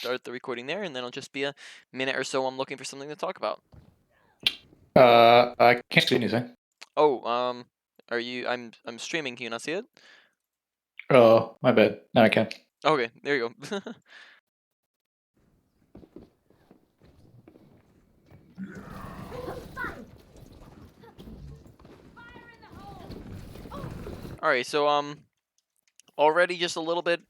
start the recording there, and then it'll just be a minute or so. I'm looking for something to talk about. I can't see anything. Oh, are you? I'm streaming. Can you not see it? Oh, my bad. Now I can. Okay, there you go. All right, so already just a little bit.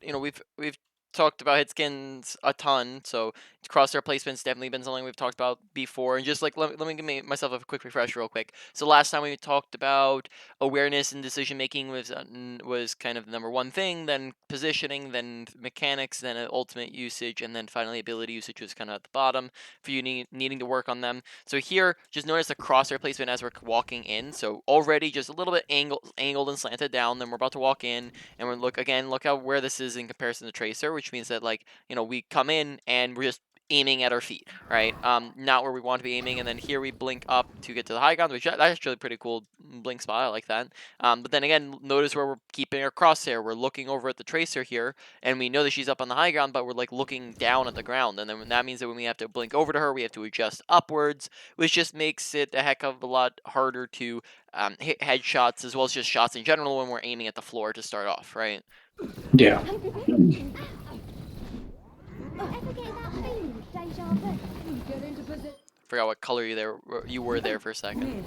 We've talked about hit skins a ton, so crosshair placement's definitely been something we've talked about before. And just like let me give myself a quick refresh real quick. So last time we talked about awareness and decision making was kind of the number one thing, then positioning, then mechanics, then ultimate usage, and then finally ability usage was kind of at the bottom for you needing to work on them. So here, just notice the crosshair placement as we're walking in. So already just a little bit angled and slanted down. Then we're about to walk in, and we're look how where this is in comparison to Tracer, which means that like we come in and we're just aiming at our feet, right? Not where we want to be aiming, and then here we blink up to get to the high ground, which that's actually a pretty cool blink spot. I like that. But then again, notice where we're keeping our crosshair. We're looking over at the Tracer here, and we know that she's up on the high ground, but we're like looking down at the ground, and then that means that when we have to blink over to her, we have to adjust upwards, which just makes it a heck of a lot harder to hit headshots as well as just shots in general when we're aiming at the floor to start off, right? Yeah. Forgot what color you were there for a second.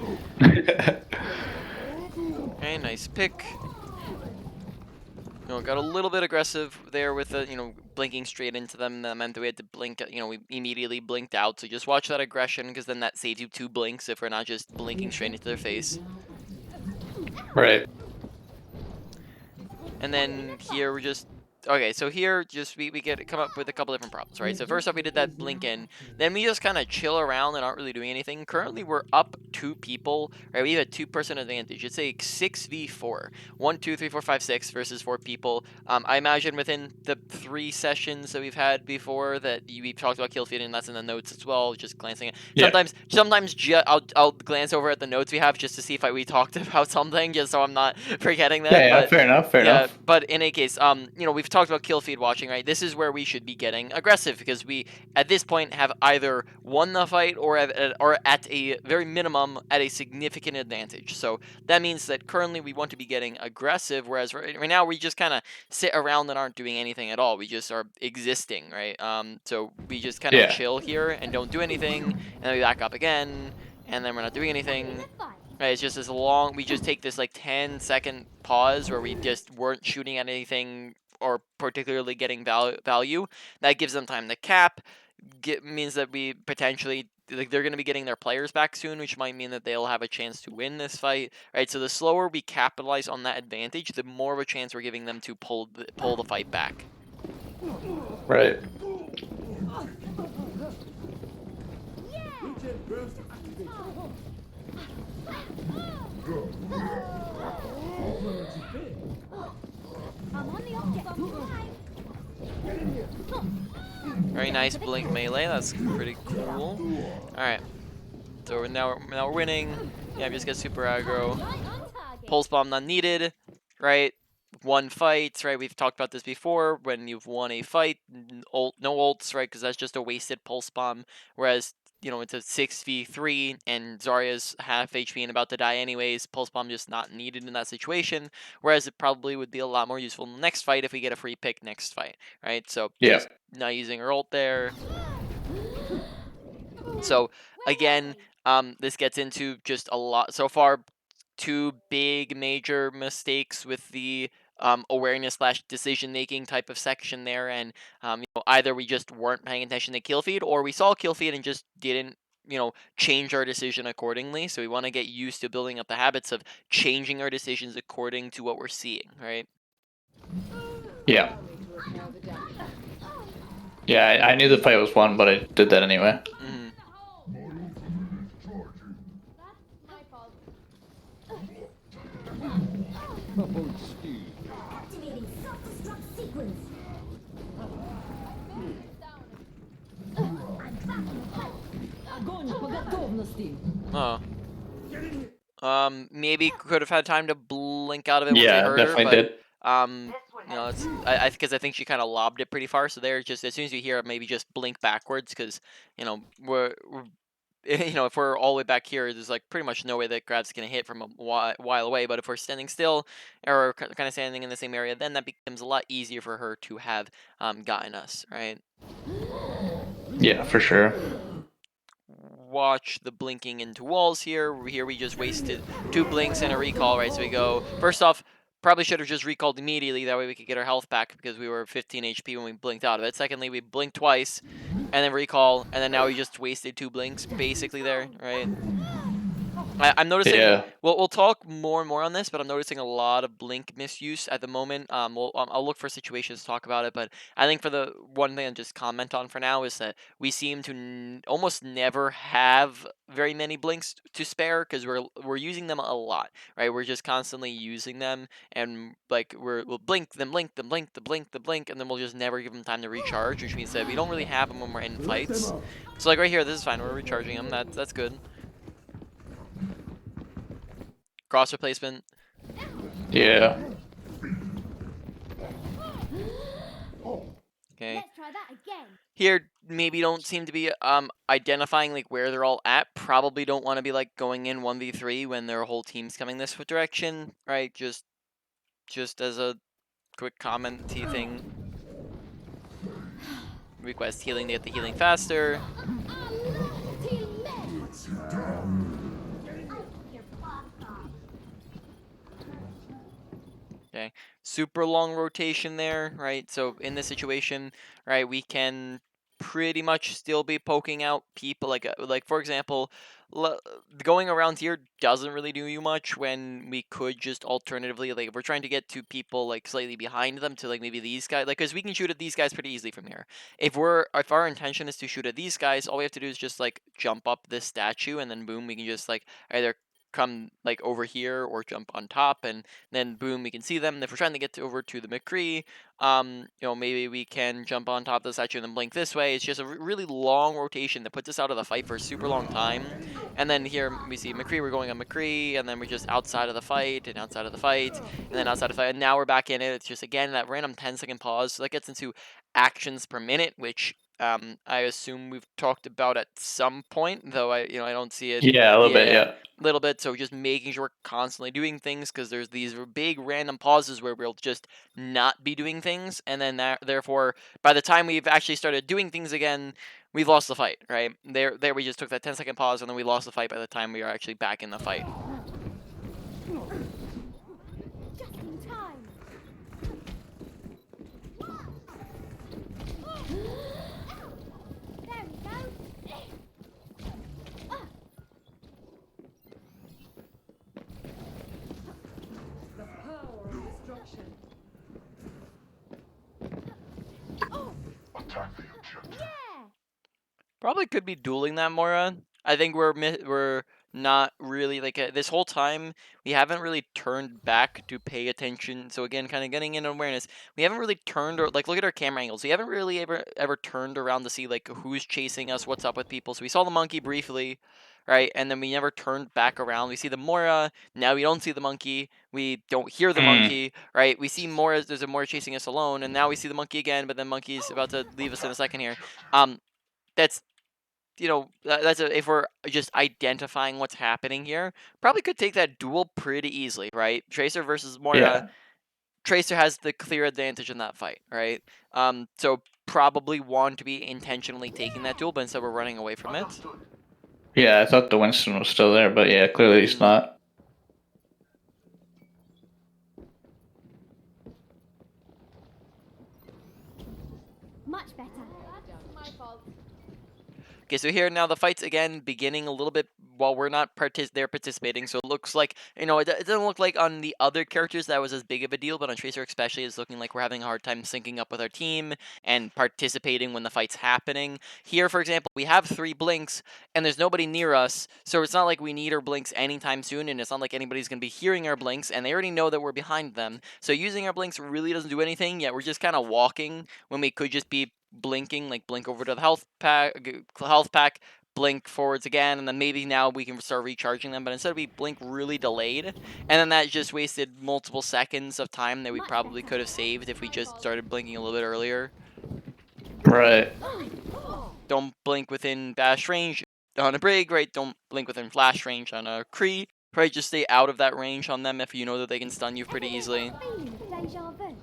Okay, nice pick. Got a little bit aggressive there with the, blinking straight into them. That meant that we had to blink, we immediately blinked out. So just watch that aggression, because then that saves you 2 blinks if we're not just blinking straight into their face. Right. And then here we're just okay, so here just we come up with a couple different problems, right? So first off, we did that blink in, then we just kind of chill around and aren't really doing anything. Currently we're up 2 people, right? We have a 2-person advantage. It's a 6v4, 1 2 3 4 5 6 versus 4 people. I imagine within the 3 sessions that we've had before that we've talked about kill feed, and that's in the notes as well, just glancing at sometimes I'll glance over at the notes we have just to see if we talked about something, just so I'm not forgetting that. Yeah, But fair enough, fair enough. but in any case, we've talked about kill feed watching, right? This is where we should be getting aggressive, because we, at this point, have either won the fight or at a very minimum at a significant advantage. So that means that currently we want to be getting aggressive, whereas right now we just kind of sit around and aren't doing anything at all. We just are existing, right? So we just kind of chill here and don't do anything, and then we back up again, and then we're not doing anything. Right, it's just as long, we just take this like 10-second pause where we just weren't shooting at anything or particularly getting value. That gives them time to cap. Means that we potentially, like, they're going to be getting their players back soon, which might mean that they'll have a chance to win this fight. Right, so the slower we capitalize on that advantage, the more of a chance we're giving them to pull the fight back. Right. Very nice blink melee. That's pretty cool. All right. So now we're winning. Yeah, just get super aggro. Pulse bomb not needed. Right. 1 fight. Right. We've talked about this before. When you've won a fight, no ults. Right. Because that's just a wasted pulse bomb. Whereas, it's a 6v3 and Zarya's half HP and about to die anyways. Pulse bomb just not needed in that situation. Whereas it probably would be a lot more useful in the next fight if we get a free pick next fight. Right. So just not using her ult there. So again, this gets into just a lot so far. 2 big major mistakes with the awareness / decision making type of section there, and either we just weren't paying attention to kill feed, or we saw kill feed and just didn't change our decision accordingly. So we want to get used to building up the habits of changing our decisions according to what we're seeing, right? Yeah. Yeah, I knew the fight was won, but I did that anyway. Oh. Maybe could have had time to blink out of it. Yeah, once I heard definitely her, did. but You know, it's I because I think she kind of lobbed it pretty far. So there, just as soon as you hear it, maybe just blink backwards because you know we're you know, if we're all the way back here, there's like pretty much no way that grab's gonna hit from a while away. But if we're standing still or kind of standing in the same area, then that becomes a lot easier for her to have gotten us, right? Yeah, for sure. Watch the blinking into walls here. Here we just wasted 2 blinks and a recall, right? So we go, first off, probably should have just recalled immediately. That way we could get our health back because we were 15 HP when we blinked out of it. Secondly, we blinked twice and then recall, and then now we just wasted 2 blinks basically there, right? I'm noticing. Yeah. We'll talk more and more on this, but I'm noticing a lot of blink misuse at the moment. I'll look for situations to talk about it, but I think for the one thing I'll just comment on for now is that we seem to almost never have very many blinks to spare because we're using them a lot, right? We're just constantly using them, and like we'll blink, then blink, then blink, then blink, then blink, and then we'll just never give them time to recharge, which means that we don't really have them when we're in fights. So like right here, this is fine. We're recharging them. That's good. Cross replacement. Yeah. Okay. Let's try that again. Here, maybe don't seem to be identifying like where they're all at. Probably don't want to be like going in 1v3 when their whole team's coming this direction, right? Just as a quick commenty thing. Request healing to get the healing faster. Okay, super long rotation there, right? So in this situation, right, we can pretty much still be poking out people. Like for example, going around here doesn't really do you much when we could just alternatively, like if we're trying to get to people like slightly behind them to like maybe these guys, like because we can shoot at these guys pretty easily from here. If our intention is to shoot at these guys, all we have to do is just like jump up this statue and then boom, we can just like either come like over here or jump on top and then boom, we can see them. If we're trying to get over to the McCree, you know, maybe we can jump on top of the statue and then blink this way. It's just a really long rotation that puts us out of the fight for a super long time. And then here we see McCree, we're going on McCree, and then we're just outside of the fight and outside of the fight, and then outside of the fight, and now we're back in it. It's just again that random 10-second pause. So that gets into actions per minute, which I assume we've talked about at some point, though I don't see it. Yeah, a little bit, Yeah, yeah. little bit. So just making sure we're constantly doing things because there's these big random pauses where we'll just not be doing things, and then therefore by the time we've actually started doing things again, we've lost the fight. Right there, we just took that 10-second pause, and then we lost the fight by the time we are actually back in the fight. Just in time. There we go. The power of destruction. Yeah. Probably could be dueling that Mora. I think we're not really like this whole time we haven't really turned back to pay attention. So again, kind of getting in awareness. We haven't really turned or like look at our camera angles. We haven't really ever turned around to see like who's chasing us, what's up with people. So we saw the monkey briefly, right? And then we never turned back around. We see the Mora. Now we don't see the monkey. We don't hear the Mm. monkey, right? We see Mora. There's a Mora chasing us alone, and now we see the monkey again. But then monkey's about to leave us in a second here. That's if we're just identifying what's happening here, probably could take that duel pretty easily, right? Tracer versus Moira. Yeah. Tracer has the clear advantage in that fight, right? So probably want to be intentionally taking that duel, but instead we're running away from it. Yeah, I thought the Winston was still there, but yeah, clearly he's not. Much better. That's my fault. Okay, so here now the fight's again beginning a little bit while we're not there participating. So it looks like it doesn't look like on the other characters that was as big of a deal, but on Tracer especially, it's looking like we're having a hard time syncing up with our team and participating when the fight's happening. Here, for example, we have 3 blinks and there's nobody near us, so it's not like we need our blinks anytime soon, and it's not like anybody's gonna be hearing our blinks, and they already know that we're behind them. So using our blinks really doesn't do anything. Yet we're just kind of walking when we could just be blinking, like blink over to the health pack, blink forwards again, and then maybe now we can start recharging them. But instead we blink really delayed, and then that just wasted multiple seconds of time that we probably could have saved if we just started blinking a little bit earlier. Right. Don't blink within bash range on a brig, right? Don't blink within flash range on a Kree, right? Just stay out of that range on them if you know that they can stun you pretty easily. Feeling deja vu.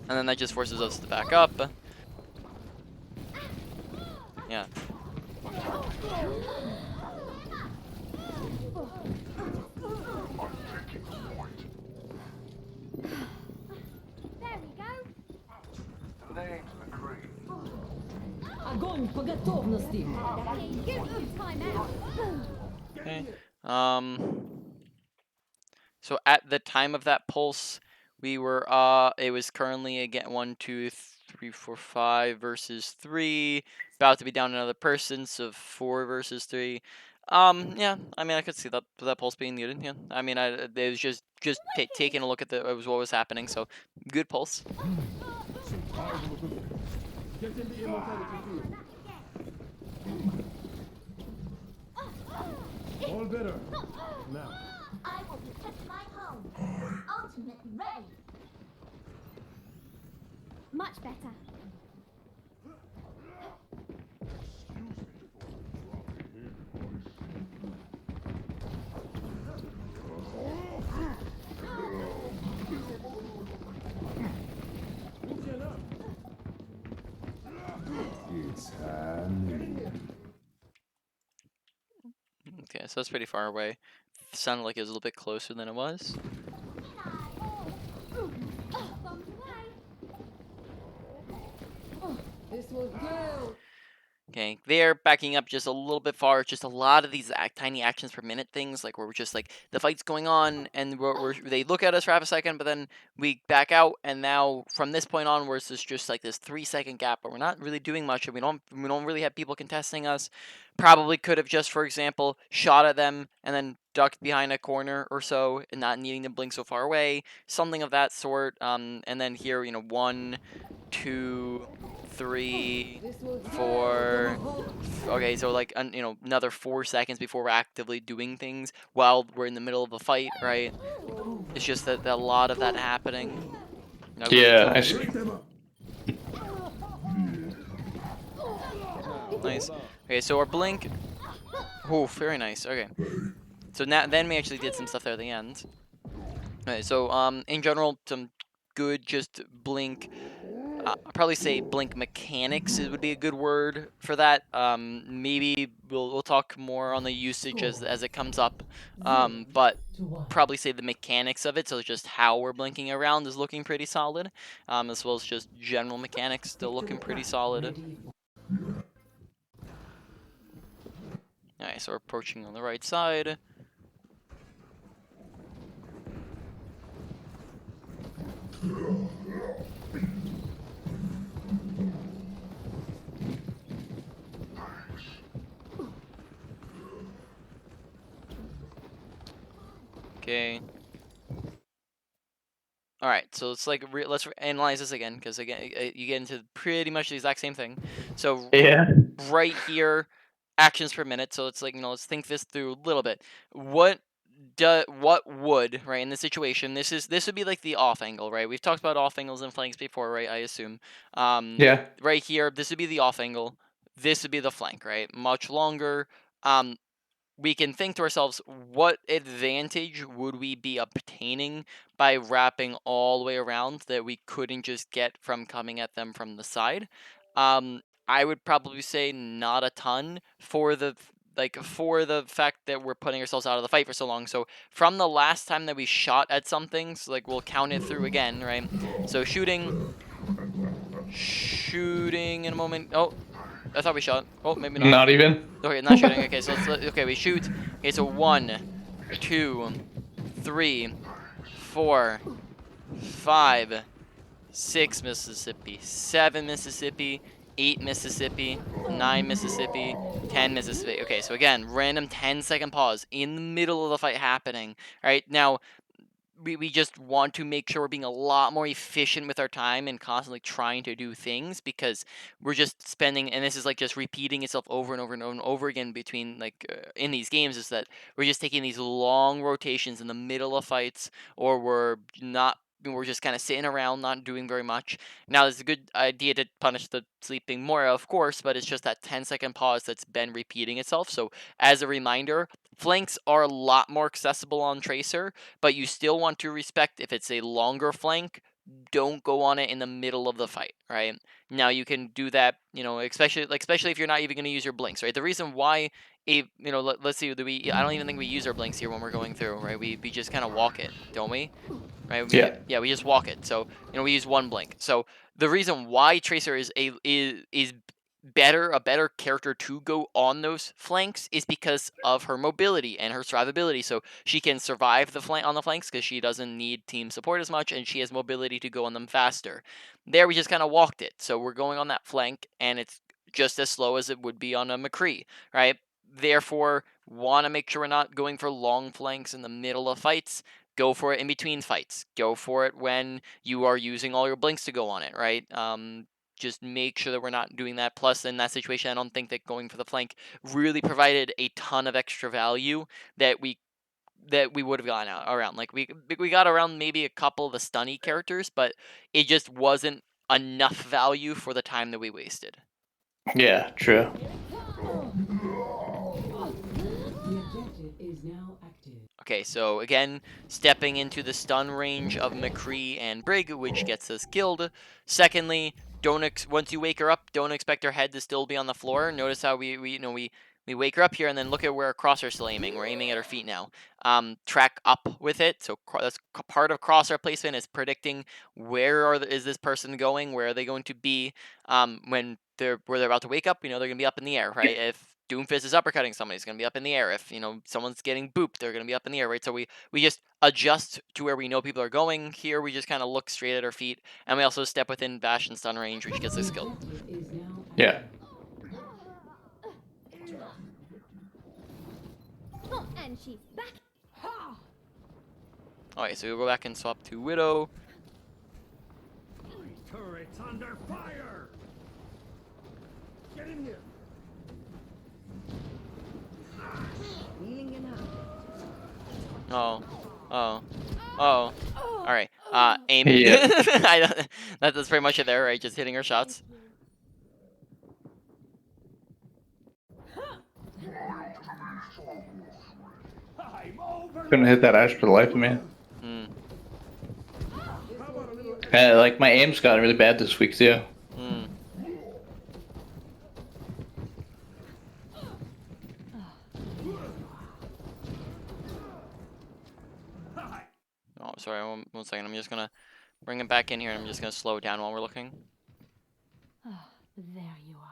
And then that just forces us to back up. Yeah. There we go. Огонь по готовности. Give them time out. Okay. So at the time of that pulse, we were it was currently again 1, 2, 3, 4, 5 versus 3. About to be down another person, so 4 versus 3. Yeah, I mean I could see that pulse being needed. Yeah, I mean it was just taking a look at what was happening. So good pulse. All better. Now. I will protect my home. Ultimate ready. Much better. It's happening. Okay, so that's pretty far away. Sounded like it was a little bit closer than it was. Bombs away. This was good. Okay, they're backing up just a little bit far. Just a lot of these tiny actions per minute things, like where we're just like the fight's going on, and they look at us for half a second, but then we back out, and now from this point onwards, it's just like this 3-second gap, but we're not really doing much, and we don't really have people contesting us. Probably could have just, for example, shot at them and then ducked behind a corner or so, and not needing to blink so far away, something of that sort. And then here, 1, 2, 3, This was 4. Okay, so like another 4 seconds before we're actively doing things while we're in the middle of a fight, right? It's just that a lot of that happening. Yeah, I see. Break them up. Nice. Okay, so our blink. Oh, very nice. Okay. So then we actually did some stuff there at the end. Okay, so in general, some good just blink. I'd probably say blink mechanics would be a good word for that. Maybe we'll talk more on the usage as it comes up. But probably say the mechanics of it, so just how we're blinking around is looking pretty solid. As well as just general mechanics still looking pretty solid. Alright, so we're approaching on the right side. Okay. All right, so let's let's analyze this again, because again you get into pretty much the exact same thing. So Yeah. right here, actions per minute. So it's like let's think this through a little bit. What would, right, in this situation, this would be like the off angle, right? We've talked about off angles and flanks before, right? I assume. Yeah. Right here, this would be the off angle. This would be the flank, right? Much longer. We can think to ourselves, what advantage would we be obtaining by wrapping all the way around that we couldn't just get from coming at them from the side? I would probably say not a ton for the fact that we're putting ourselves out of the fight for so long. So from the last time that we shot at something, so like we'll count it through again, right? So shooting in a moment. Oh, I thought we shot. Oh, maybe not. Not even. Okay, not shooting. Okay, so okay, we shoot. Okay, so 1, 2, 3, 4, 5, 6 Mississippi, 7 Mississippi, 8 Mississippi, 9 Mississippi, 10 Mississippi. Okay, so again, random 10-second pause in the middle of the fight happening. All right, now we just want to make sure we're being a lot more efficient with our time and constantly trying to do things, because we're just spending, and this is like just repeating itself over and over and over and over again between like in these games, is that we're just taking these long rotations in the middle of fights, or we're just kind of sitting around not doing very much. Now, it's a good idea to punish the sleeping more, of course, but it's just that 10-second pause that's been repeating itself. So as a reminder, flanks are a lot more accessible on Tracer, but you still want to respect if it's a longer flank, don't go on it in the middle of the fight, right? Now you can do that, especially if you're not even going to use your blinks, right? The reason why let's see, I don't even think we use our blinks here when we're going through, right? We just kind of walk it, don't we? Right? Yeah. We just walk it. So we use one blink. So the reason why Tracer is a better character to go on those flanks is because of her mobility and her survivability. So she can survive the flank on the flanks because she doesn't need team support as much, and she has mobility to go on them faster. There we just kind of walked it. So we're going on that flank, and it's just as slow as it would be on a McCree, right? Therefore, want to make sure we're not going for long flanks in the middle of fights. Go for it in between fights. Go for it when you are using all your blinks to go on it, right? Just make sure that we're not doing that. Plus, in that situation, I don't think that going for the flank really provided a ton of extra value that we would have gotten out around. Like we got around maybe a couple of the stunny characters, but it just wasn't enough value for the time that we wasted. Yeah, true. The objective is now active. Okay, so again, stepping into the stun range of McCree and Brig, which gets us killed. Secondly, once you wake her up, don't expect her head to still be on the floor. Notice how we wake her up here, and then look at where our crosshair's still aiming. We're aiming at her feet now. Track up with it. So that's part of crosshair placement, is predicting is this person going? Where are they going to be? When they're about to wake up, they're gonna be up in the air, right? If Doomfist is uppercutting somebody, it's gonna be up in the air. If someone's getting booped, they're gonna be up in the air, right? So we just adjust to where we know people are going. Here we just kind of look straight at our feet, and we also step within bash and stun range, which gets us killed. The objective is now Yeah. Oh, and she's back. Alright, so we'll go back and swap to Widow. Turret's under fire! Get in here! Oh. Alright. Aim. Yeah. That's pretty much it there, right? Just hitting her shots. I'm over! Couldn't hit that Ashe for the life of me. Hmm. How about a little Like my aim's gotten really bad this week too. Hmm. Oh, sorry. One second. I'm just gonna bring him back in here, and I'm just gonna slow it down while we're looking. There you are.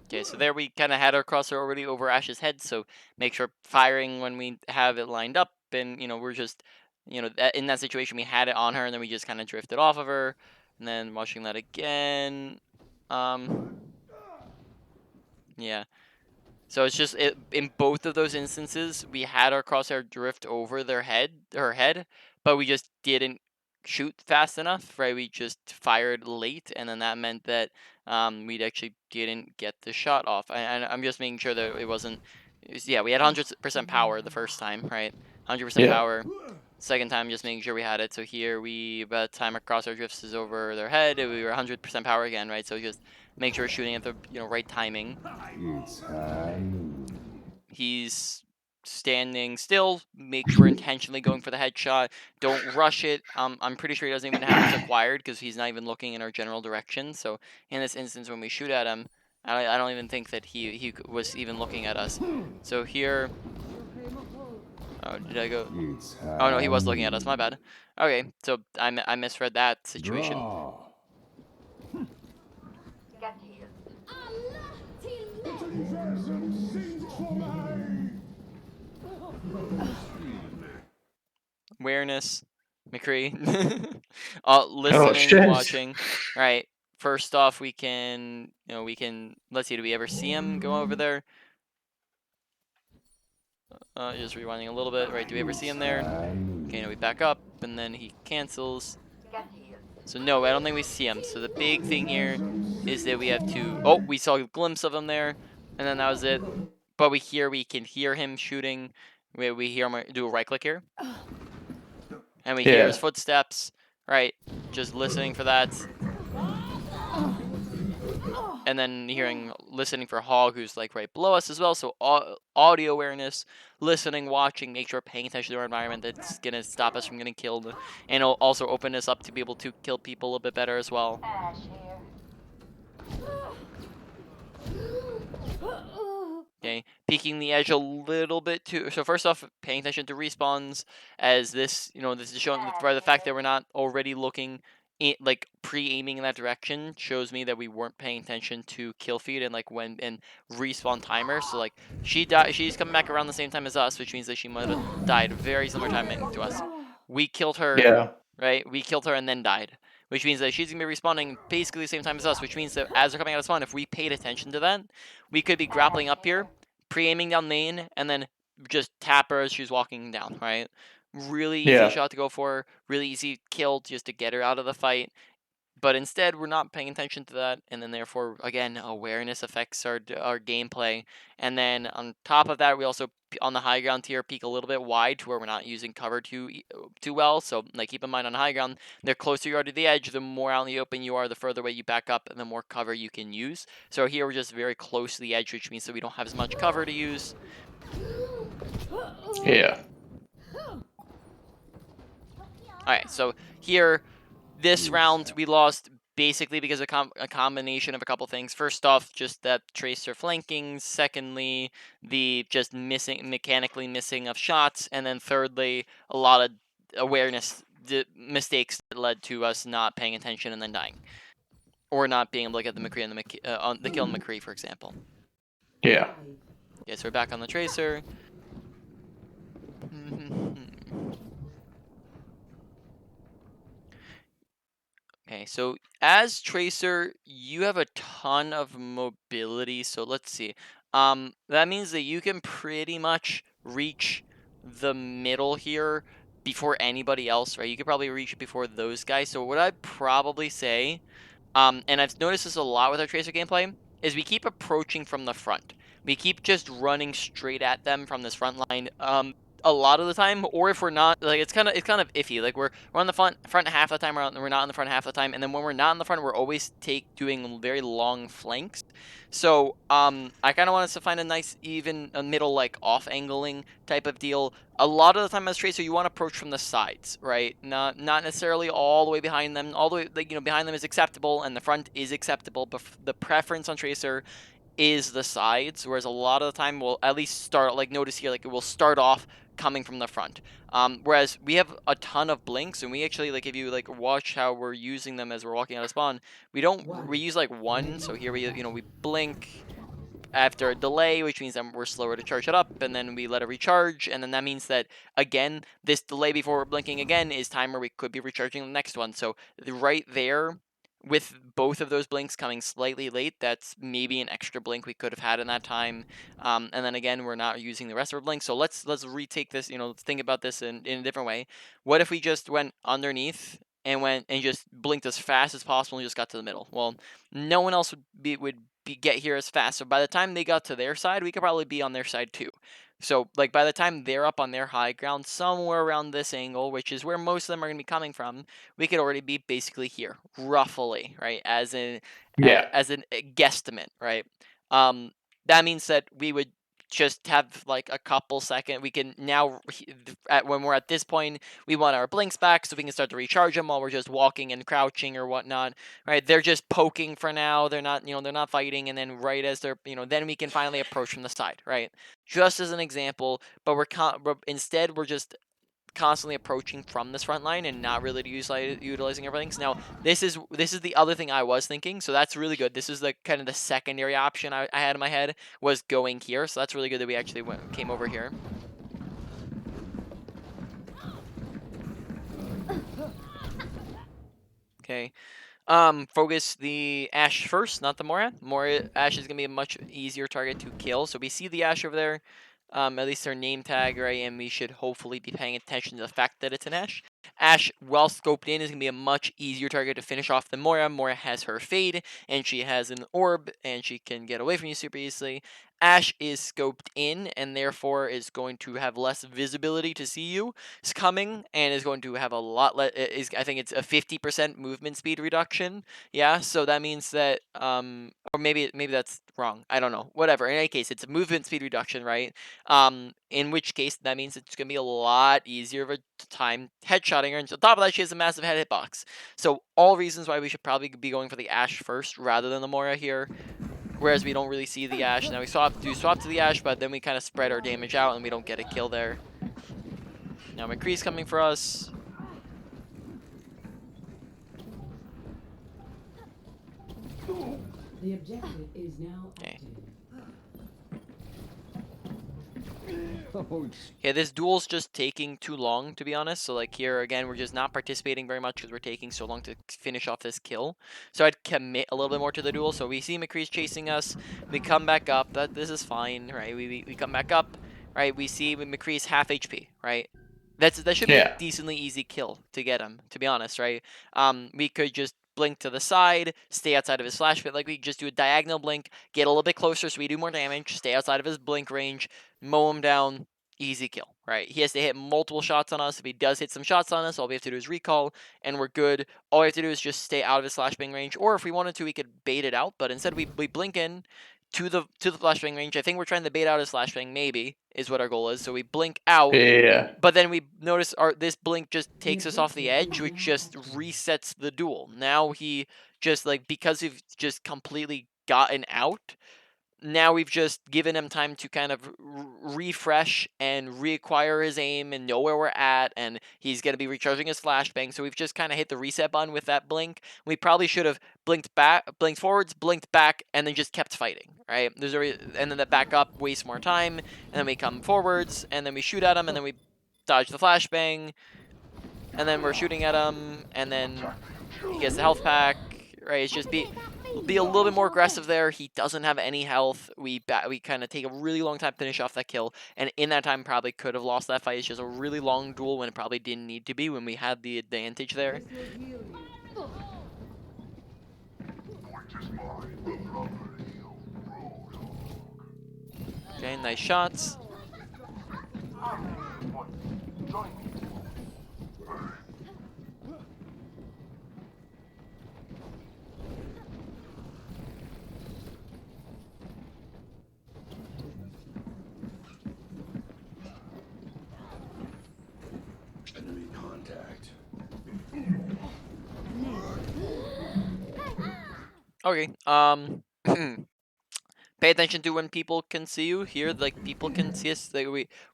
Okay, so there we kind of had our crosshair already over Ashe's head, so make sure firing when we have it lined up, and we're just, in that situation we had it on her, and then we just kind of drifted off of her, and then watching that again. Yeah. So it's just in both of those instances we had our crosshair drift over her head, but we just didn't shoot fast enough, right? We just fired late, and then that meant that we actually didn't get the shot off. And I'm just making sure that it wasn't. Yeah, we had 100% power the first time, right? 100% Yeah. power. Second time, just making sure we had it. So here by the time our crosshair drifts is over their head, we were 100% power again, right? So just make sure we're shooting at the right timing. It's high noon. He's standing still. Make sure we're intentionally going for the headshot. Don't rush it. I'm pretty sure he doesn't even have us acquired because he's not even looking in our general direction. So in this instance, when we shoot at him, I don't even think that he was even looking at us. So here. Oh, did I go? It's high Oh no, he was looking at us. noon. My bad. Okay, so I misread that situation. Draw. Allah till Universum sings for me! Awareness, McCree. Oh, Listening, shit. watching. All right. First off, we can, let's see, do we ever see him go over there? Just rewinding a little bit, right? Do we ever see him there? High noon. Okay, now we back up, and then he cancels. So no, I don't think we see him. So the big thing here is that we have to. Oh, we saw a glimpse of him there, and then that was it. But we can hear him shooting. We hear him do a right click here, and we hear his Yeah. footsteps. Right, just listening for that, and then listening for Hog, who's like right below us as well. So audio awareness, listening, watching, make sure paying attention to our environment. That's gonna stop us from getting killed, and it'll also open us up to be able to kill people a little bit better as well. Ashe here. Okay, peeking the edge a little bit too. So first off, paying attention to respawns, as this, this is showing by the fact that we're not already looking, like pre-aiming in that direction, shows me that we weren't paying attention to kill feed and like when and respawn timer. So like she's coming back around the same time as us, which means that she might have died very similar timing to us. We killed her, Yeah. right? We killed her and then died, which means that she's gonna be respawning basically the same time as us, which means that as they're coming out of spawn, if we paid attention to that, we could be grappling up here, pre-aiming down main, and then just tap her as she's walking down, right? Really easy Yeah. shot to go for, really easy kill just to get her out of the fight. But instead, we're not paying attention to that, and then therefore, again, awareness affects our gameplay. And then on top of that, we also on the high ground tier peek a little bit wide to where we're not using cover too well. So like keep in mind on high ground, the closer you are to the edge, the more out in the open you are, the further away you back up, and the more cover you can use. So here we're just very close to the edge, which means that we don't have as much cover to use. Yeah. All right, so here, this round we lost basically because of a combination of a couple things. First off, just that Tracer flanking. Secondly, the just mechanically missing of shots. And then thirdly, a lot of awareness mistakes that led to us not paying attention and then dying. Or not being able to get the McCree and the kill on McCree, for example. Yeah. Okay, so we're back on the Tracer. Okay, so as Tracer, you have a ton of mobility. So let's see. That means that you can pretty much reach the middle here before anybody else, right? You could probably reach it before those guys. So what I'd probably say, and I've noticed this a lot with our Tracer gameplay, is we keep approaching from the front. We keep just running straight at them from this front line. A lot of the time, or if we're not, like it's kind of iffy. Like we're on the front half of the time, we're not on the front half of the time, and then when we're not in the front, we're always doing very long flanks. So I kind of want us to find a nice even middle like off angling type of deal. A lot of the time as Tracer, you want to approach from the sides, right? Not necessarily all the way behind them. All the way, like, behind them is acceptable, and the front is acceptable. But the preference on Tracer is the sides, whereas a lot of the time we'll at least start, like notice here, like it will start off coming from the front. Whereas we have a ton of blinks, and we actually, like, if you like watch how we're using them as we're walking out of spawn, we use like one. So here we blink after a delay, which means that we're slower to charge it up, and then we let it recharge, and then that means that, again, this delay before we're blinking again is time where we could be recharging the next one. So right there, with both of those blinks coming slightly late, that's maybe an extra blink we could have had in that time. And then again, we're not using the rest of our blinks. So let's retake this, let's think about this in a different way. What if we just went underneath and just blinked as fast as possible and just got to the middle? Well, no one else would get here as fast. So by the time they got to their side, we could probably be on their side too. So like by the time they're up on their high ground, somewhere around this angle, which is where most of them are going to be coming from, we could already be basically here, roughly, right? As an guesstimate, right? That means that we would just have like a couple seconds. We can now, when we're at this point, we want our blinks back so we can start to recharge them while we're just walking and crouching or whatnot, right? They're just poking for now. They're not, they're not fighting. And then right as they're, then we can finally approach from the side, right? Just as an example, but instead we're just constantly approaching from this front line and not really utilizing our blinks. Now, this is the other thing I was thinking, so that's really good. This is the kind of the secondary option I had in my head, was going here. So that's really good that we actually came over here. Okay. Focus the Ashe first, not the Moira. Ashe is gonna be a much easier target to kill. So we see the Ashe over there. at least her name tag, right? And we should hopefully be paying attention to the fact that it's an Ashe. Ashe, well scoped in, is going to be a much easier target to finish off than Moira. Moira has her fade, and she has an orb, and she can get away from you super easily. Ashe is scoped in, and therefore is going to have less visibility to see you coming, and is going to have a lot less. I think it's a 50% movement speed reduction. Yeah, so that means that or maybe that's wrong. I don't know. Whatever. In any case, it's a movement speed reduction, right? In which case that means it's gonna be a lot easier of a time headshotting her. And on top of that, she has a massive head hitbox. So all reasons why we should probably be going for the Ashe first rather than the Moira here. Whereas we don't really see the Ashe. Now we swap to the Ashe, but then we kind of spread our damage out and we don't get a kill there. Now McCree's coming for us. The objective is now Okay. active. Oh, Yeah, this duel's just taking too long, to be honest. So, like, here, again, we're just not participating very much because we're taking so long to finish off this kill. So I'd commit a little bit more to the duel. So we see McCree's chasing us. We come back up. This is fine, right? We come back up, right? We see McCree's half HP, right? That should be a Yeah. decently easy kill to get him, to be honest, right? We could just blink to the side, stay outside of his flash pit. Like, we just do a diagonal blink, get a little bit closer so we do more damage, stay outside of his blink range, mow him down, easy kill, right? He has to hit multiple shots on us. If he does hit some shots on us, all we have to do is recall, and we're good. All we have to do is just stay out of his flashbang range, or if we wanted to, we could bait it out, but instead we blink in to the flashbang range. I think we're trying to bait out his flashbang, maybe, is what our goal is. So we blink out, Yeah. but then we notice this blink just takes us off the objective edge, is which now just active. resets the duel. Now he just, like, because we've just completely gotten out, now we've just given him time to kind of refresh and reacquire his aim and know where we're at, and he's going to be recharging his flashbang. So we've just kind of hit the reset button with that blink. We probably should have blinked forwards, blinked back, and then just kept fighting, right? And then the back up wastes more time, and then we come forwards, and then we shoot at him, and then we dodge the flashbang, and then we're shooting at him, and then he gets the health pack, right? It's just be a little bit more aggressive there. He doesn't have any health. We kind of take a really long time to finish off that kill, and in that time probably could have lost that fight. It's just a really long duel when it probably didn't need to be when we had the advantage there. Okay, nice shots. enemy contact. Okay, pay attention to when people can see you. Here, like, people can see us. Like,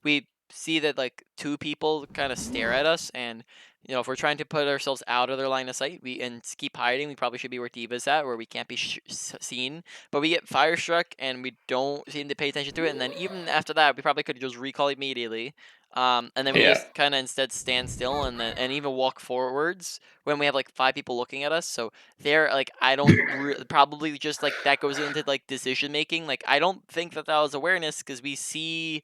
we see that, like, two people kind of stare at us, and you know, if we're trying to put ourselves out of their line of sight, and keep hiding, we probably should be where Diva's at, where we can't be seen. But we get firestruck, and we don't seem to pay attention to it. And then even after that, we probably could just recall immediately. And then we Yeah. just kind of instead stand still and even walk forwards when we have like 5 people looking at us. So there, like, I don't probably just, like, that goes into, like, decision making. Like, I don't think that was awareness, because we see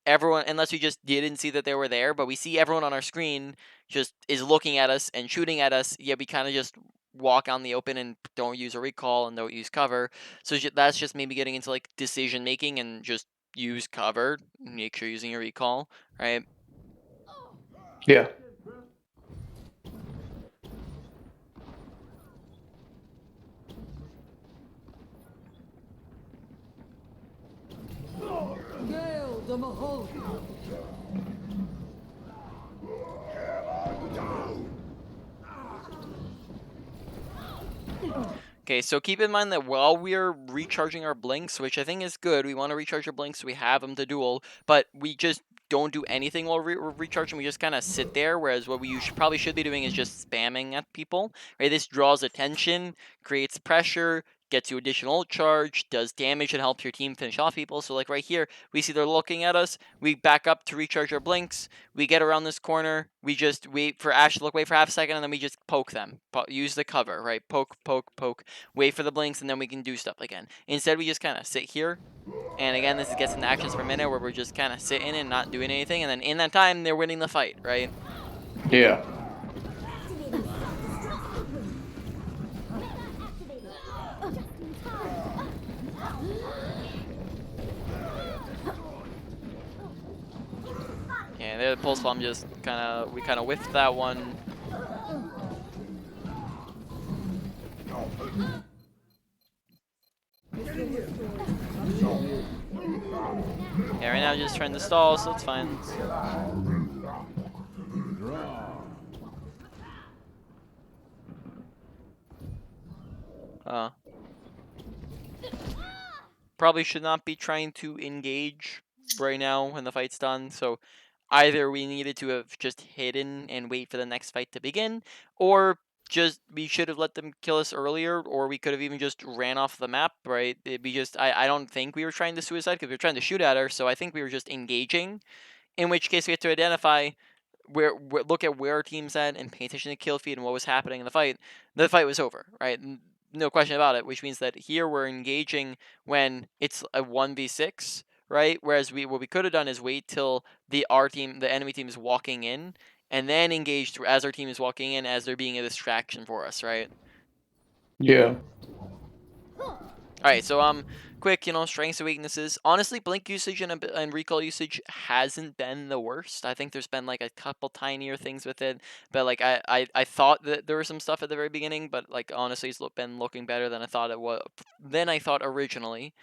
everyone, unless we just didn't see that they were there, but we see everyone on our screen just is looking at us and shooting at us. Yeah, we kind of just walk on the open and don't use a recall and don't use cover. So that's just maybe getting into, like, decision making, and just use cover. Make sure you're using a recall, right? Yeah. Gale the Mahal. Okay, so keep in mind that while we're recharging our blinks, which I think is good, we want to recharge our blinks so we have them to duel, but we just don't do anything while we're recharging. We just kind of sit there, whereas what we probably should be doing is just spamming at people, right? This draws attention, creates pressure, gets you additional ult charge, does damage, and helps your team finish off people. So like right here, we see they're looking at us. We back up to recharge our blinks. We get around this corner. We just wait for Ashe to look, wait for half a second, and then we just poke them. Use the cover, right? Poke, poke, poke. Wait for the blinks, and then we can do stuff again. Instead, we just kind of sit here. And again, this gets into actions per minute where we're just kind of sitting and not doing anything. And then in that time, they're winning the fight, right? Yeah. Yeah, the pulse bomb just we kind of whiffed that one. Yeah, right now just trying to stall, so it's fine. Probably should not be trying to engage right now when the fight's done, so either we needed to have just hidden and wait for the next fight to begin, or just we should have let them kill us earlier, or we could have even just ran off the map, right? It'd be just, I don't think we were trying to suicide because we were trying to shoot at her, so I think we were just engaging, in which case we have to identify look at where our team's at and pay attention to kill feed and what was happening in the fight. The fight was over, right? No question about it, which means that here we're engaging when it's a 1v6, right? Whereas what we could have done is wait till the enemy team is walking in, and then engage as our team is walking in as they're being a distraction for us, right? Yeah. Alright, so quick, strengths and weaknesses. Honestly, blink usage and recall usage hasn't been the worst. I think there's been like a couple tinier things with it, but like I thought that there was some stuff at the very beginning, but like honestly, it's been looking better than I thought it was. Than I thought originally.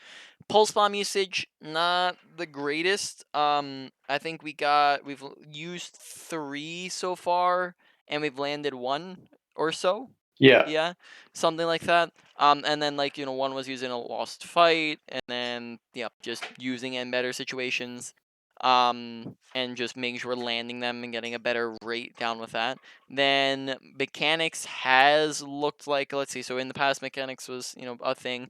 Pulse bomb usage, not the greatest. I think we've used 3 so far, and we've landed 1 or so. Yeah. Yeah, something like that. And then like one was using a lost fight, and then just using it in better situations. And just making sure we're landing them and getting a better rate down with that. Then mechanics has looked like, let's see. So in the past, mechanics was a thing.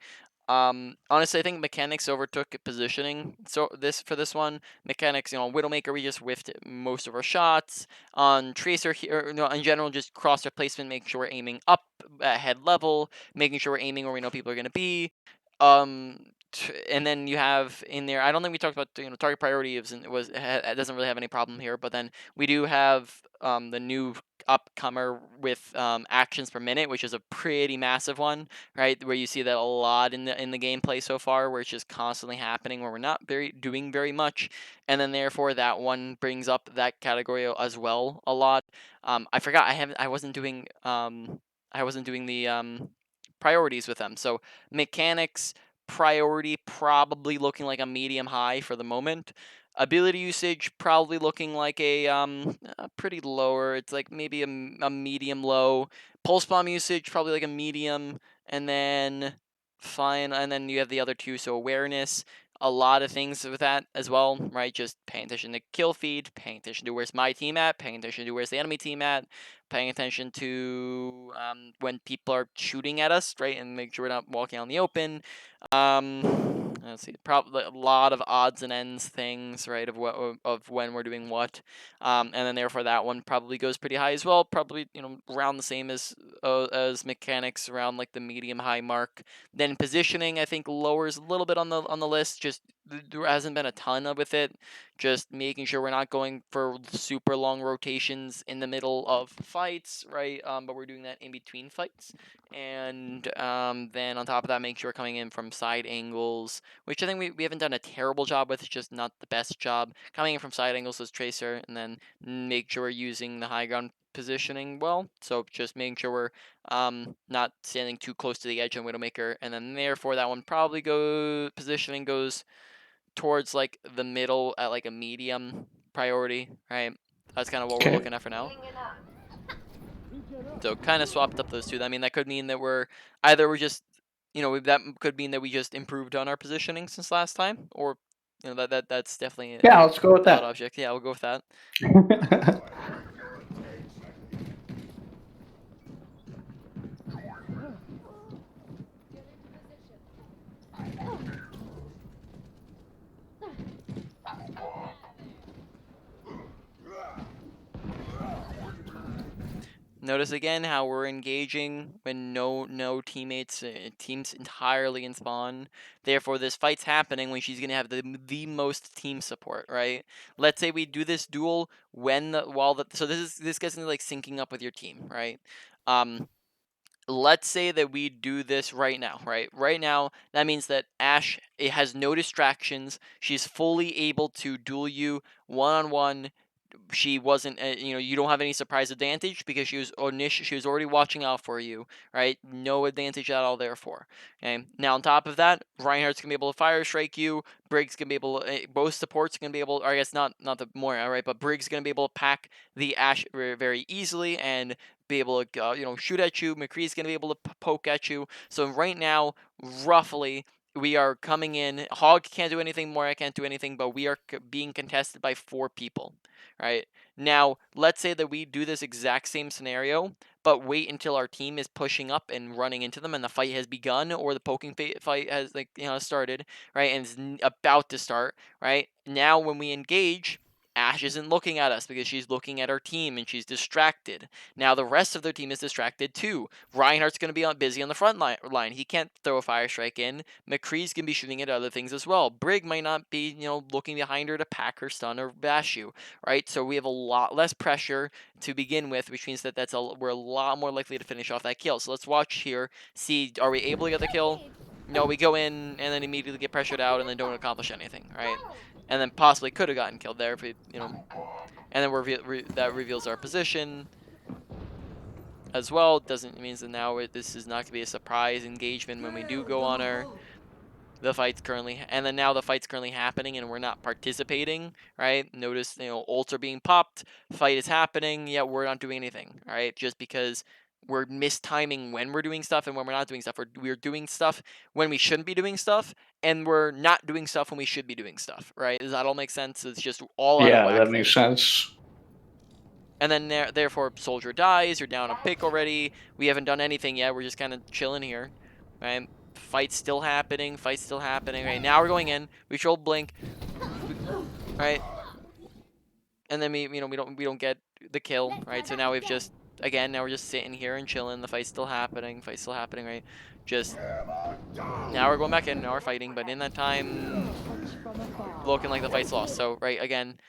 Honestly, I think mechanics overtook positioning. So for this one, mechanics, Widowmaker, we just whiffed most of our shots. On Tracer here, in general, just crosshair placement, making sure we're aiming up at head level, making sure we're aiming where we know people are going to be. And then you have in there, I don't think we talked about target priority it doesn't really have any problem here, but then we do have the new upcomer with actions per minute, which is a pretty massive one, right? Where you see that a lot in the gameplay so far, where it's just constantly happening, where we're not doing very much, and then therefore that one brings up that category as well a lot. I forgot I wasn't doing the priorities with them, so mechanics priority probably looking like a medium high for the moment. Ability usage probably looking like a pretty lower. It's like maybe a medium low. Pulse bomb usage probably like a medium, and then fine, and then you have the other two. So awareness, a lot of things with that as well, right? Just paying attention to kill feed, paying attention to where's my team at, paying attention to where's the enemy team at, paying attention to when people are shooting at us, right, and make sure we're not walking out in the open. Let's see, probably a lot of odds and ends things, right, of when we're doing what, and then therefore that one probably goes pretty high as well. Probably around the same as mechanics, around like the medium high mark. Then positioning, I think, lowers a little bit on the list. Just there hasn't been a ton of with it. Just making sure we're not going for super long rotations in the middle of fights, right? But we're doing that in between fights. And then on top of that, make sure we're coming in from side angles, which I think we haven't done a terrible job with. It's just not the best job. Coming in from side angles as Tracer, and then make sure we're using the high ground positioning well. So just making sure we're not standing too close to the edge on Widowmaker. And then therefore that one probably positioning goes towards like the middle at like a medium priority, right? That's kind of what we're looking at for now. So kind of swapped up those two. I mean, that could mean that we're just, that could mean that we just improved on our positioning since last time, or that's definitely Yeah, let's go with thought that. object. Yeah, we'll go with that. Notice again how we're engaging when no teammates, teams entirely in spawn. Therefore, this fight's happening when she's gonna have the most team support, right? Let's say we do this duel when so this gets into like syncing up with your team, right? Let's say that we do this right now, right? Right now, that means that Ashe it has no distractions. She's fully able to duel you one-on-one. She wasn't, you don't have any surprise advantage because she was already watching out for you, right? No advantage at all, therefore. Okay. Now on top of that, Reinhardt's gonna be able to fire strike you. Briggs gonna be able, both supports gonna be able, or I guess not the Moira, right? But Briggs gonna be able to pack the Ashe very easily and be able to, shoot at you. McCree's gonna be able to poke at you. So right now, roughly, we are coming in. Hog can't do anything. Moira can't do anything. But we are being contested by 4 people. Right now, let's say that we do this exact same scenario, but wait until our team is pushing up and running into them, and the fight has begun, or the poking fight has started, right, and is about to start. Right now, when we engage, Ashe isn't looking at us because she's looking at our team and she's distracted. Now the rest of their team is distracted too. Reinhardt's going to be busy on the front line. He can't throw a fire strike in. McCree's going to be shooting at other things as well. Brig might not be, looking behind her to pack her stun or bash you, right? So we have a lot less pressure to begin with, which means that we're a lot more likely to finish off that kill. So let's watch here, see, are we able to get the kill? No, we go in and then immediately get pressured out and then don't accomplish anything, right? And then possibly could have gotten killed there if we, and then that reveals our position as well. Doesn't means that now this is not going to be a surprise engagement when we do go on her. The fight's currently, and then now the fight's currently happening and we're not participating, right? Notice, ults are being popped, fight is happening, yet we're not doing anything, right? Just because we're mistiming when we're doing stuff and when we're not doing stuff. We're doing stuff when we shouldn't be doing stuff, and we're not doing stuff when we should be doing stuff, right? Does that all make sense? It's just all out of Yeah, whack that there. makes sense. And then therefore, soldier dies. You're down a pick already. We haven't done anything yet. We're just kind of chilling here, right? Fight's still happening. Fight's still happening. Right now, we're going in. We troll blink, right? And then we don't get the kill, right? So now we've just now we're just sitting here and chilling. The fight's still happening. Fight's still happening, right? Just now we're going back in. Now we're fighting, but in that time, looking like the fight's lost. So right again,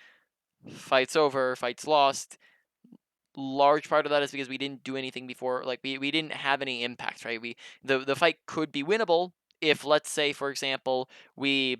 fight's over. Fight's lost. Large part of that is because we didn't do anything before. Like we didn't have any impact, right? The fight could be winnable if, let's say, for example, we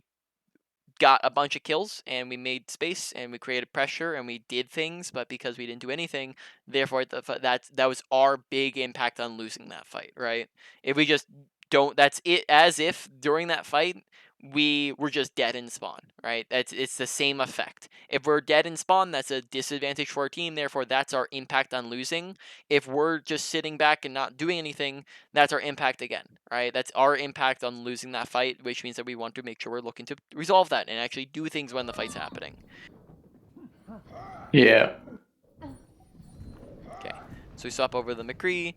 got a bunch of kills and we made space and we created pressure and we did things, but because we didn't do anything, therefore that was our big impact on losing that fight, right? If we just don't, that's it. As if during that fight we were just dead in spawn, right? It's the same effect. If we're dead in spawn, that's a disadvantage for our team. Therefore, that's our impact on losing. If we're just sitting back and not doing anything, that's our impact again, right? That's our impact on losing that fight, which means that we want to make sure we're looking to resolve that and actually do things when the fight's happening. Yeah. Okay, so we swap over the McCree.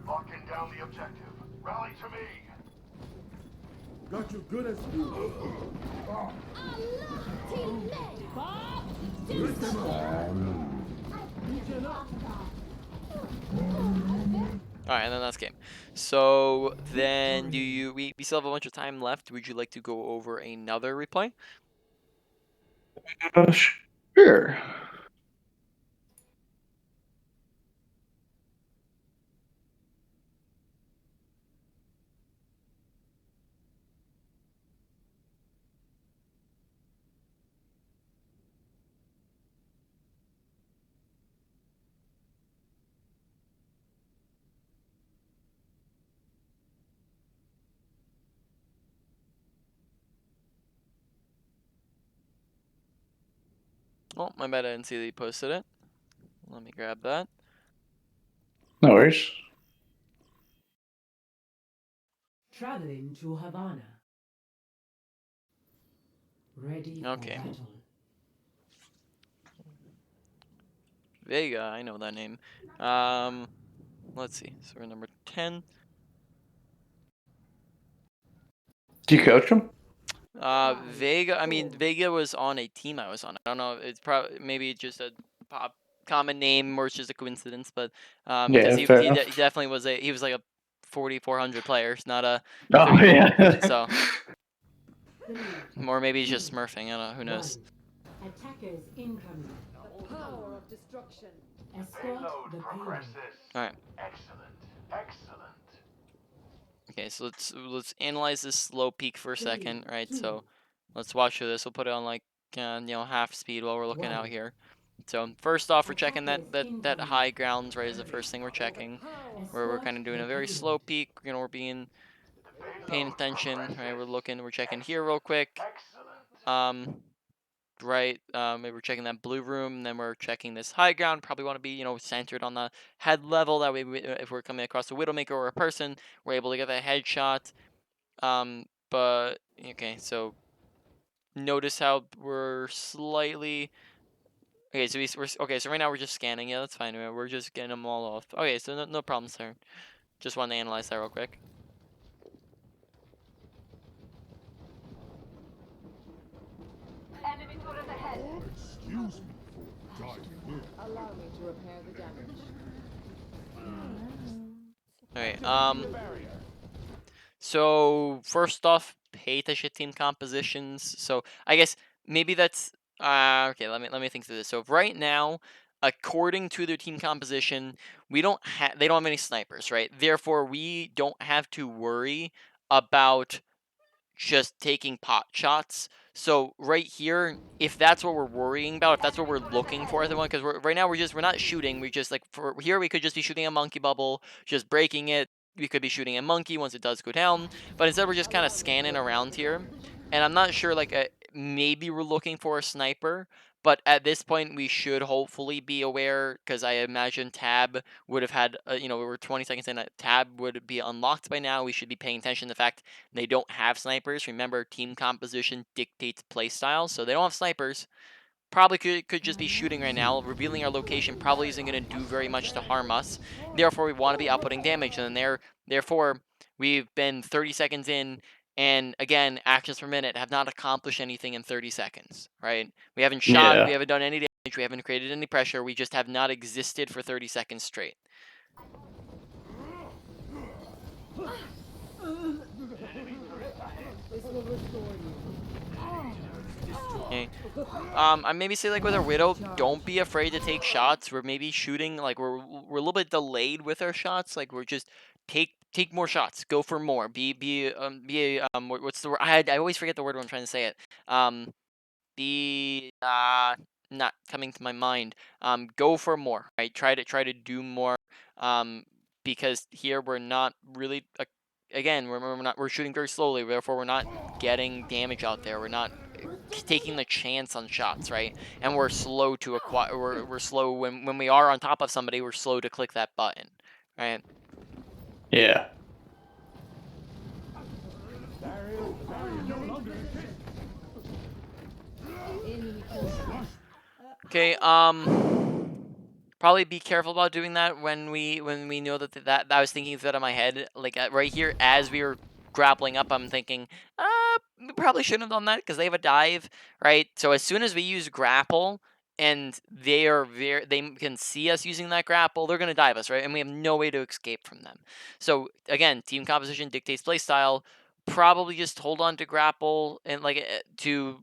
Locking down the objective. Rally to me. Got you good as new. Alright, and then that's game. So then we still have a bunch of time left. Would you like to go over another replay? Sure. Oh, my bad, I didn't see that you posted it. Let me grab that. No worries. Traveling to Havana. Ready Okay. for battle. Vega, I know that name. Let's see. So we're number 10. Do you coach him? Vega. I mean, Vega was on a team I was on. I don't know. It's probably maybe just a common name or it's just a coincidence, but Yeah, because fair he enough. definitely was he was like a 4,400 players, not a Oh 3,400. yeah. So, 3, or maybe he's just smurfing. I don't know. Who knows? 1. Attackers incoming. Power of destruction. Escort Payload the payload. progresses. All right. Excellent. Excellent. Okay, so let's analyze this slow peak for a Three, second, right? two, So let's watch through this. We'll put it on like half speed while we're looking out 1. here. So first off, we're checking Attackers that incoming. high grounds, right? Is the first thing we're checking. Where we're Escort kind of doing the a very payload. slow peak. We're being paying attention, right? We're looking. We're checking here real quick. Excellent. Right. Maybe we're checking that blue room. Then we're checking this high ground. Probably want to be centered on the head level. That way, if we're coming across a Widowmaker or a person, we're able to get that headshot. But okay, so notice how we're slightly. Okay, so we're okay. So right now we're just scanning. Yeah, that's fine. We're just getting them all off. Okay, so no problems there. Just want to analyze that real quick. Enemy turret ahead. Excuse me for diving in. Allow me to repair the damage. All right. So first off, pay attention to team compositions. So I guess maybe that's okay. Let me think through this. So right now, according to their team composition, they don't have any snipers, right? Therefore, we don't have to worry about just taking pot shots. So right here, if that's what we're worrying about, if that's what we're looking for at the moment, because right now we're not shooting. We just like for here we could just be shooting a monkey bubble, just breaking it. We could be shooting a monkey once it does go down, but instead we're just kind of scanning around here. And I'm not sure like maybe we're looking for a sniper, but at this point we should hopefully be aware because I imagine tab would have had we were 20 seconds in. Tab would be unlocked by now. We should be paying attention to the fact they don't have snipers. Remember, team composition dictates playstyle, so they don't have snipers. Probably could just be shooting right now. Revealing our location probably isn't going to do very much to harm us. Therefore, we want to be outputting damage. And therefore, we've been 30 seconds in, and again, actions per minute have not accomplished anything in 30 seconds, right? We haven't shot, we Yeah. haven't done any damage, we haven't created any pressure, we just have not existed for 30 seconds straight. This will restore you. Okay. I maybe say like with our Widow, don't be afraid to take shots. We're maybe shooting like we're a little bit delayed with our shots. Like we're just take more shots. Go for more. What's the word? I always forget the word when I'm trying to say it. Be not coming to my mind. Go for more. Right. Try to do more. Um, because here we're not really. Again, we're shooting very slowly. Therefore, we're not getting damage out there. We're not taking the chance on shots, right? And we're slow to acquire. We're slow when we are on top of somebody. We're slow to click that button, right? Yeah. Enemy kill. Okay. Probably be careful about doing that when we know that I was thinking that in my head, like right here as we were grappling up. I'm thinking, we probably shouldn't have done that because they have a dive, right? So as soon as we use grapple and they can see us using that grapple, they're gonna dive us, right? And we have no way to escape from them. So again, team composition dictates playstyle. Probably just hold on to grapple and to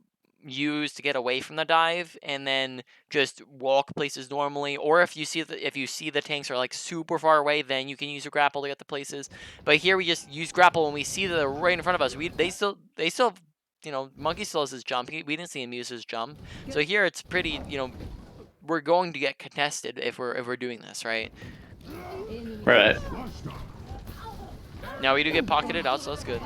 use to get away from the dive, and then just walk places normally. Or if you see the tanks are like super far away, then you can use a grapple to get the places. But here we just use grapple when we see that they're right in front of us. They still Monkey still has his jump. We didn't see him use his jump. So here it's pretty, we're going to get contested if we're doing this, right? Enemy Right. Now we do get pocketed out, so that's good.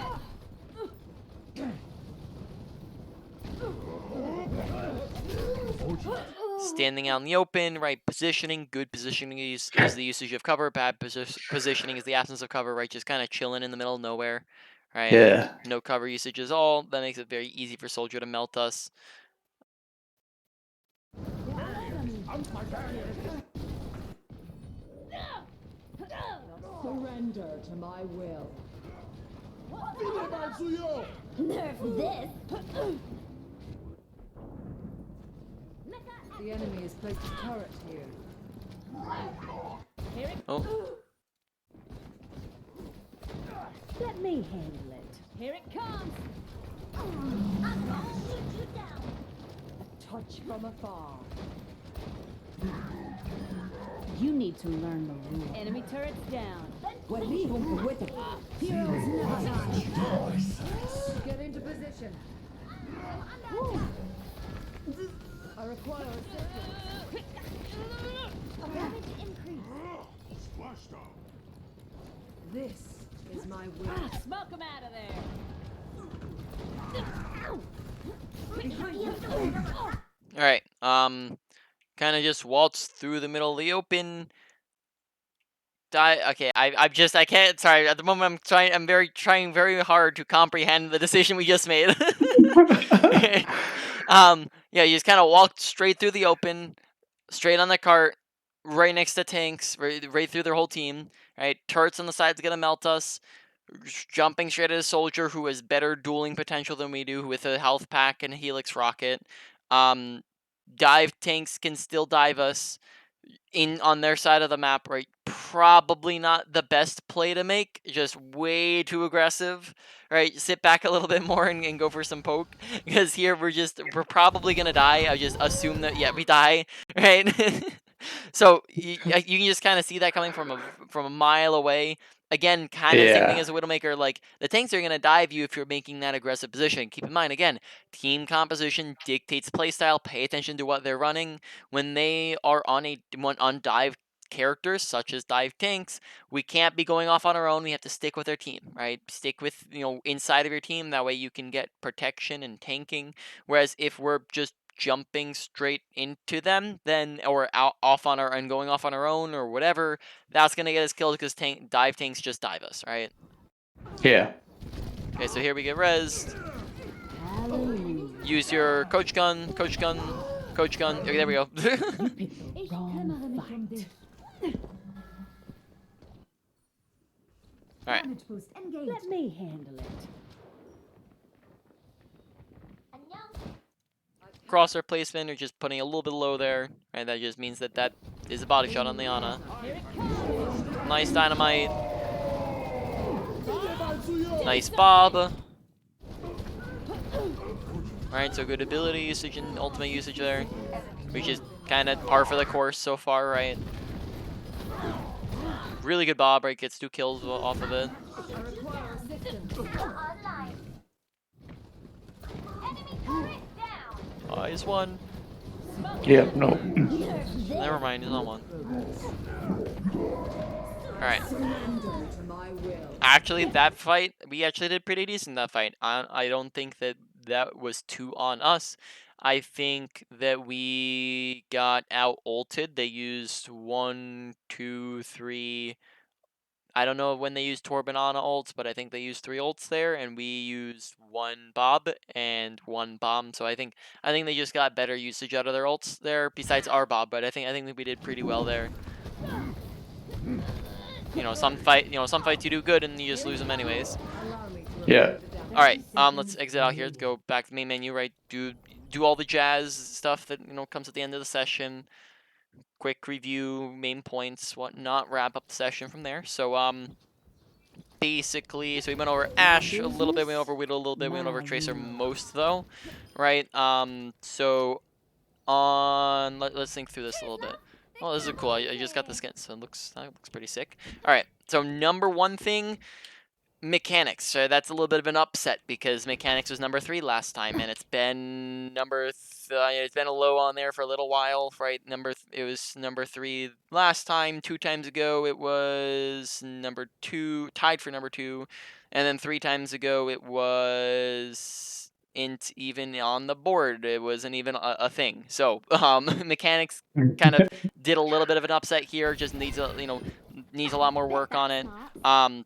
Standing out in the open, right? Positioning. Good positioning is the usage of cover. Bad positioning is the absence of cover, right? Just kind of chilling in the middle of nowhere, right? Yeah. No cover usage at all. That makes it very easy for Soldier to melt us. surrender to my will. Nerf this. The enemy has placed a turret here. Here it Oh, Let me handle it. Here it comes. Touch from afar. You need to learn the rules. Enemy turrets down. Heroes never die. Get into position. I require assistance. Damage increase. Splashed out. This is my will. Smoke him out of there. all right. Kind of just waltz through the middle of the open. Okay, I can't. Sorry, at the moment I'm trying very hard to comprehend the decision we just made. Yeah, you just kind of walked straight through the open, straight on the cart, right next to tanks, right through their whole team. Right, turrets on the side's gonna melt us. Jumping straight at a soldier who has better dueling potential than we do, with a health pack and a helix rocket. Dive tanks can still dive us in on their side of the map, right? Probably not the best play to make, just way too aggressive, right? Sit back a little bit more and go for some poke, because here we're probably gonna die. I just assume that, yeah, we die, right? So you can just kind of see that coming from a mile away. Again, kind of the same thing Yeah. as a Widowmaker. Like, the tanks are gonna dive you if you're making that aggressive position. Keep in mind, again, team composition dictates playstyle. Pay attention to what they're running. When they are on dive characters such as dive tanks, we can't be going off on our own. We have to stick with our team, right? Stick with, inside of your team. That way you can get protection and tanking. Whereas if we're just jumping straight into them, then, or off on our and going off on our own or whatever, that's gonna get us killed, because dive tanks just dive us, right? Yeah. Okay, so here we get rezzed. Use your coach gun, coach gun, coach gun. Okay, there we go. Alright. Damage boost engaged. Let me handle it. Crosshair placement, or just putting a little bit low there, and that just means that is a body shot on the Ana. Here it comes. Nice dynamite. Nice bob. Alright, so good ability usage and ultimate usage there, which is kind of par for the course so far, right? Really good bob, right? Gets 2 kills off of it. I require assistance. Oh, he's one. Yeah. No. Never mind, he's on one. Alright. Surrender to my will. Actually, that fight, we actually did pretty decent that fight. I don't think that was too on us. I think that we got out ulted. They used 1, 2, 3. I don't know when they used Torb and Ana ults, but I think they used 3 ults there, and we used 1 Bob and 1 bomb. So I think they just got better usage out of their ults there, besides our Bob. But I think we did pretty well there. Some fights you do good and you just lose them anyways. Allow me to Yeah. remove the damage. All right, let's exit out here. Let's go back to the main menu, right? Do all the jazz stuff that comes at the end of the session. Quick review, main points, whatnot. Wrap up the session from there. So basically, so we went over Ashe a little bit, we went over Widow a little bit, we went over Tracer most though, right? So let's think through this a little bit. Oh, this is cool. I just got the skin, so that looks pretty sick. All right, so number one thing, mechanics. So that's a little bit of an upset, because mechanics was number 3 last time, and it's been it's been a low on there for a little while, right? It was number 3 last time. 2 times ago it was number 2, tied for number 2, and then 3 times ago it wasn't even on the board. It wasn't even a thing. So mechanics kind of did a little bit of an upset here. Just needs a lot more work on it.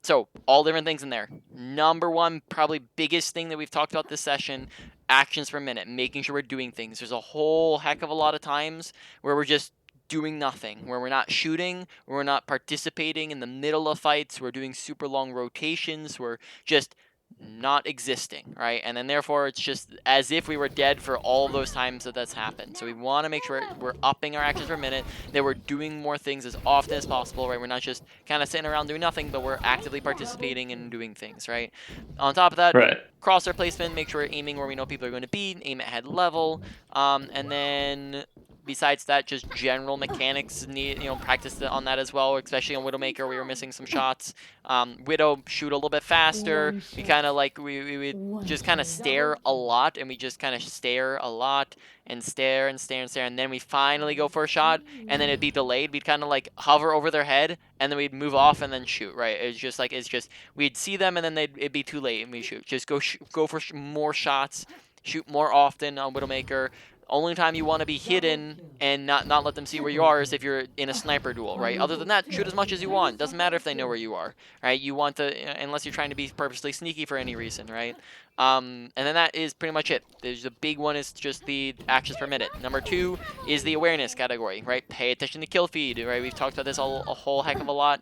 So all different things in there. Number 1, probably biggest thing that we've talked about this session, actions per minute, making sure we're doing things. There's a whole heck of a lot of times where we're just doing nothing, where we're not shooting, where we're not participating in the middle of fights, we're doing super long rotations, we're just not existing, right? And then therefore it's just as if we were dead for all of those times that that's happened. So we want to make sure we're upping our actions per minute, that we're doing more things as often as possible, right? We're not just kind of sitting around doing nothing, but we're actively participating and doing things, right? On top of that, Right. crosshair placement, make sure we're aiming where we know people are going to be, aim at head level, and then besides that, just general mechanics need, practice on that as well, especially on Widowmaker, we were missing some shots. Widow shoot a little bit faster. We kind of like, we would just kind of stare a lot, and we just kind of stare a lot and stare and stare and stare, and then we finally go for a shot, and then it'd be delayed. We'd kind of like hover over their head, and then we'd move off and then shoot, right? It's just like, we'd see them, and then it'd be too late, and we shoot. Just go for more shots, shoot more often on Widowmaker. Only time you want to be hidden and not let them see where you are is if you're in a sniper duel, right? Other than that, shoot as much as you want. Doesn't matter if they know where you are, right? You want to, unless you're trying to be purposely sneaky for any reason, right? And then that is pretty much it. There's the big one is just the actions per minute. Number 2 is the awareness category, right? Pay attention to kill feed, right? We've talked about this a whole heck of a lot.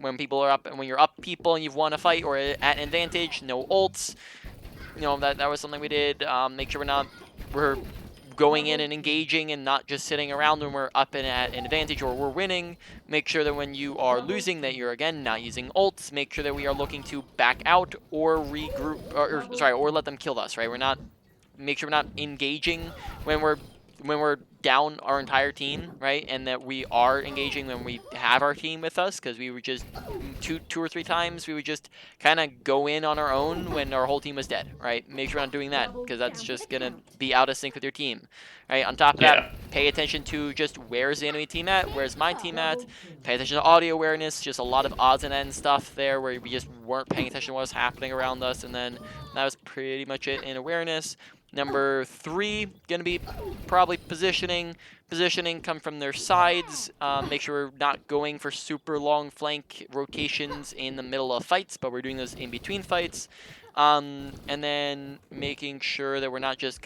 When people are up, when you're up people and you've won a fight or at an advantage, no ults. That was something we did. Make sure we're going in and engaging and not just sitting around when we're up and at an advantage or we're winning. Make sure that when you are losing that you're again not using ults. Make sure that we are looking to back out or regroup or let them kill us, right? Make sure we're not engaging when we're down our entire team, right? And that we are engaging when we have our team with us, because we were just two or three times we would just kind of go in on our own when our whole team was dead, right? Make sure we're not doing that, because that's just gonna be out of sync with your team, right? On top of that, pay attention to just where's the enemy team at, where's my team at. Pay attention to audio awareness, just a lot of odds and ends stuff there where we just weren't paying attention to what was happening around us, and then that was pretty much it in awareness. Number 3, gonna be probably positioning. Positioning come from their sides. Make sure we're not going for super long flank rotations in the middle of fights, but we're doing those in between fights. And then making sure that we're not just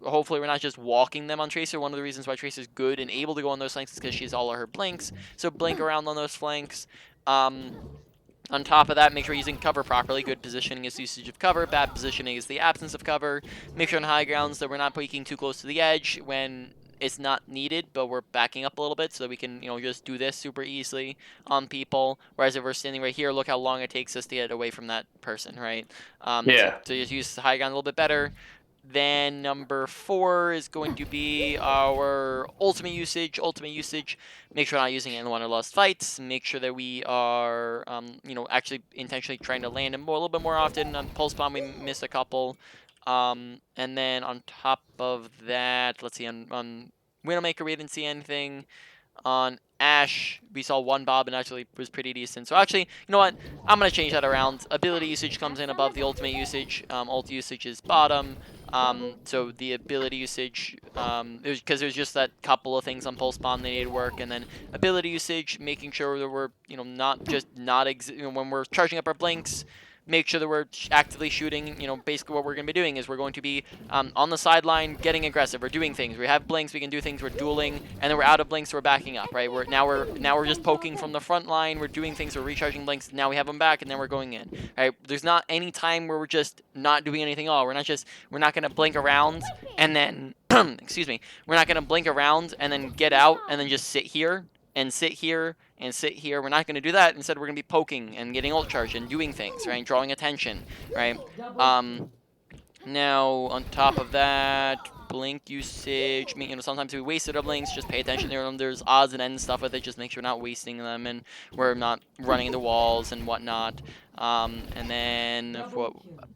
hopefully we're not just walking them on Tracer. One of the reasons why Tracer's good and able to go on those flanks is because she has all of her blinks. So blink around on those flanks. On top of that, make sure you're using cover properly. Good positioning is usage of cover. Bad positioning is the absence of cover. Make sure on high grounds that we're not peeking too close to the edge when it's not needed, but we're backing up a little bit so that we can, just do this super easily on people. Whereas if we're standing right here, look how long it takes us to get away from that person, right? Yeah. So just use the high ground a little bit better. Then number 4 is going to be our ultimate usage. Ultimate usage, make sure we're not using it in one or lost fights. Make sure that we are, actually intentionally trying to land him a little bit more often. On Pulse Bomb, we missed a couple. And then on top of that, let's see, on Widowmaker, we didn't see anything. On Ashe, we saw one Bob and actually was pretty decent. So actually, you know what? I'm going to change that around. Ability usage comes in above the ultimate usage. Ult usage is bottom. So the ability usage, because there's just that couple of things on Pulse Bomb that need to work, and then ability usage, making sure that we're, when we're charging up our blinks, make sure that we're actively shooting. Basically what we're going to be doing is we're going to be on the sideline getting aggressive. We're doing things. We have blinks. We can do things. We're dueling, and then we're out of blinks. So we're backing up, right? Now we're just poking from the front line. We're doing things. We're recharging blinks. Now we have them back, and then we're going in. Right? There's not any time where we're just not doing anything at all. We're not going to blink around and then excuse me. We're not going to blink around and then get out and then just sit here and sit here and sit here. We're not going to do that. Instead, we're going to be poking and getting ult charge and doing things, right? Drawing attention, right? Now, on top of that, blink usage. Sometimes we wasted our blinks. Just pay attention to them. There's odds and ends stuff with it. Just make sure we're not wasting them and we're not running into walls and whatnot. And then for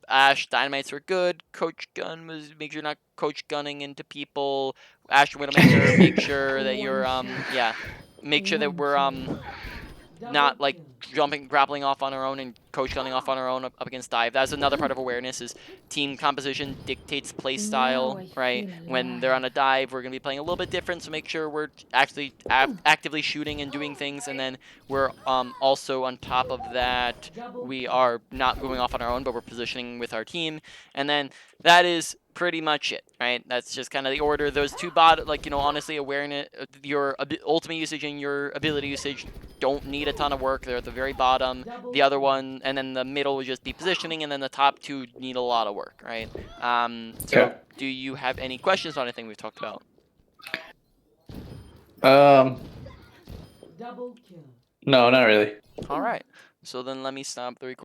Ashe, dynamites were good. Coach gun was, make sure you're not coach gunning into people. Ashe Widowmaker, make sure that you're make sure that we're not like grappling off on our own and coach gunning off on our own up against dive. That's another part of awareness, is team composition dictates play style, right? When they're on a dive, we're going to be playing a little bit different, so make sure we're actually actively shooting and doing things, and then we're also on top of that, we are not going off on our own, but we're positioning with our team, and then that is pretty much it, right? That's just kind of the order. Those two honestly, awareness, your ultimate usage and your ability usage don't need a ton of work. They're at the very bottom. The other one, and then the middle would just be positioning, and then the top two need a lot of work, right? So Okay. do you have any questions on anything we've talked about? Double kill. No, not really. All right. So then let me stop the recording.